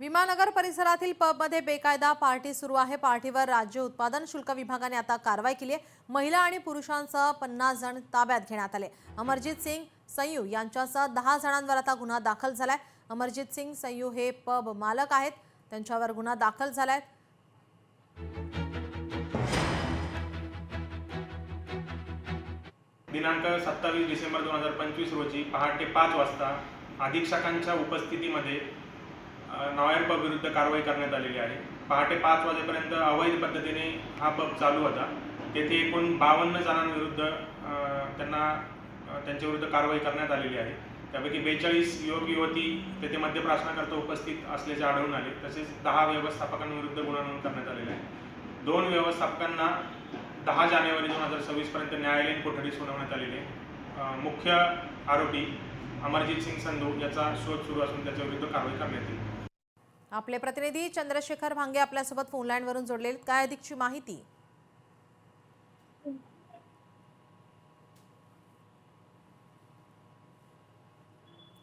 विमाननगर परिसरातील पबमध्ये बेकायदा पार्टी सुरू आहे। पार्टीवर राज्य उत्पादन शुल्क विभागाने आता कारवाई केली आहे। महिला आणि पुरुषांसह 50 जण ताब्यात घेण्यात आले। अमरजीत सिंग सय्यू यांच्यासह 10 जणांवर आता गुन्हा दाखल झालाय। अमरजीत सिंग सय्यू हे पब मालक आहेत, त्यांच्यावर गुन्हा दाखल झालाय। दिनांक 27 डिसेंबर 2025 रोजी पहाटे 5 वाजता अधीक्षकांच्या उपस्थितीमध्ये नॉयर पब विरुद्ध कारवाई करण्यात आलेली आहे। पहाटे 5 वाजेपर्यंत अवैध पद्धतीने हा पब चालू होता। तेथे एकूण 52 जणांविरुद्ध त्यांच्या विरुद्ध कारवाई करण्यात आलेली आहे। त्यापैकी 42 युवक युवती तेथे मद्यप्राशनाकरता उपस्थित असल्याचे आढळून आले। तसेच 10 व्यवस्थापकांविरुद्ध गुन्हा नोंद करण्यात आलेला आहे। 2 व्यवस्थापकांना 10 जानेवारी 2026 पर्यंत न्यायालयीन कोठडी सुनावण्यात आलेली आहे। मुख्य आरोपी अमरजीत सिंग संधू याचा शोध सुरू असून त्याच्या विरुद्ध कारवाई करण्यात येईल। आपले प्रतिनिधी चंद्रशेखर भांगे आपल्यासोबत फोन लाईन वरून जोडलेले, काय अधिकची माहिती?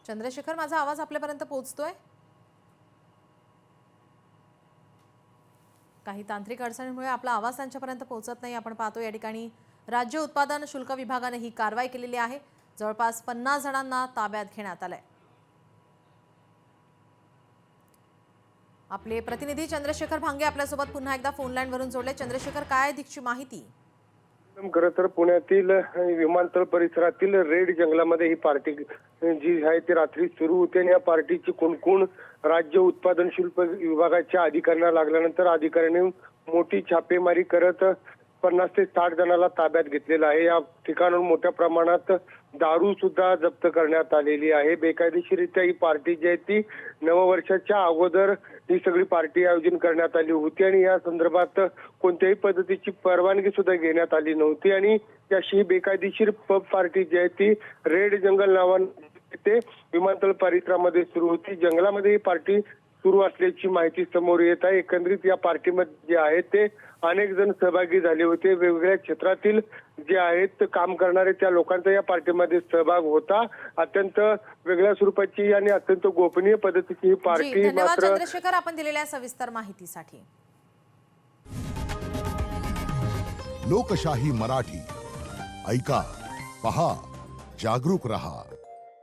चंद्रशेखर, माझा आवाज आपल्यापर्यंत पोहोचतोय? काही तांत्रिक अडचणीमुळे आपला आवाज त्यांच्यापर्यंत पोहोचत नाही। आपण पाहतो या ठिकाणी राज्य उत्पादन शुल्क विभागाने ही कारवाई केलेली आहे। जवळपास 50 जणांना ताब्यात घेण्यात आलंय। आपले प्रतिनिधी चंद्रशेखर भांगे आपल्यासोबत पुन्हा एकदा फोन लाईन वरून जोडले। चंद्रशेखर, काय अधिकची माहिती? खरं तर पुण्यातील विमानतळ परिसरातील रेड जंगलामध्ये ही पार्टी जी आहे ती रात्री सुरू होते आणि या पार्टीची कोण राज्य उत्पादन शुल्क विभागाच्या अधिकाऱ्यांना लागल्यानंतर अधिकाऱ्यांनी मोठी छापेमारी करत 50 ते 60 जणांना ताब्यात घेतलेलं आहे। या ठिकाणाहून मोठ्या प्रमाणात दारू सुद्धा जप्त करण्यात आलेली आहे। बेकायदेशीररित्या ही पार्टी जी आहे ती नववर्षाच्या अगोदर ही सगळी पार्टी आयोजन करण्यात आली होती आणि या संदर्भात कोणत्याही पद्धतीची परवानगी सुद्धा घेण्यात आली नव्हती आणि अशी बेकायदेशीर पब पार्टी जी आहे ती रेड जंगल नावाने ते विमानतळ परिसरामध्ये सुरू होती। जंगलामध्ये ही पार्टी सुरू असल्याची माहिती समोर येत आहे। एकंदरीत या पार्टीमध्ये जे आहे ते अनेक जण सहभागी झाले होते। वेगवेगळ्या क्षेत्रातील जे आहेत काम करणारे त्या लोकांचा या पार्टीमध्ये सहभाग होता। अत्यंत वेगळ्या स्वरूपाची आणि अत्यंत गोपनीय पद्धतीची ही पार्टी। धन्यवाद चंद्रशेखर, आपण दिलेल्या सविस्तर माहितीसाठी। लोकशाही मराठी ऐका, पहा, जागरूक रहा।